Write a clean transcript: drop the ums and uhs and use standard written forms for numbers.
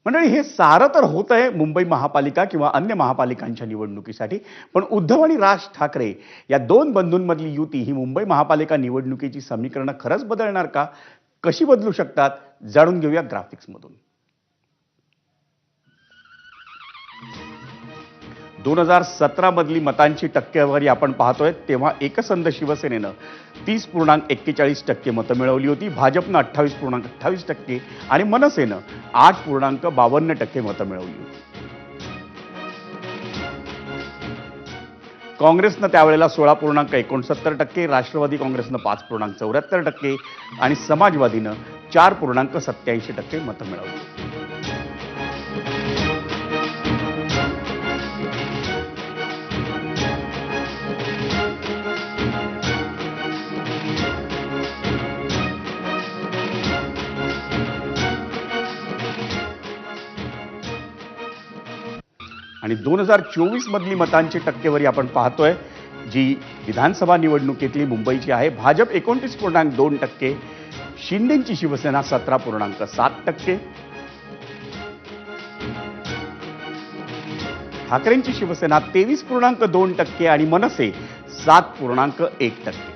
मंडळी, हे सारं तर होत आहे मुंबई महापालिका किंवा अन्य महापालिकांच्या निवडणुकीसाठी. पण उद्धव आणि राज ठाकरे या दोन बंधूंमधली युती ही मुंबई महापालिका निवडणुकीची समीकरणं खरंच बदलणार का? कशी बदलू शकतात? जाणून घेऊया ग्राफिक्समधून. 2017 मधली मतांची टक्केवारी आपण पाहतोय, तेव्हा एकसंध शिवसेनेनं 30.41% मतं मिळवली होती, भाजपनं 28.28% आणि मनसेनं 8.52% मतं मिळवली होती. काँग्रेसनं त्यावेळेला 16.69%, राष्ट्रवादी काँग्रेसनं 5.74% आणि समाजवादीनं 4.87% मतं मिळवली. आणि 2024 मधली मतांची टक्केवारी आपण पाहतोय, जी विधानसभा निवडणुकीतली मुंबईची आहे. भाजप 29.2%, शिंदेची शिवसेना 17.7%, ठाकरेंची शिवसेना 23.2% आणि मनसे 7.1%.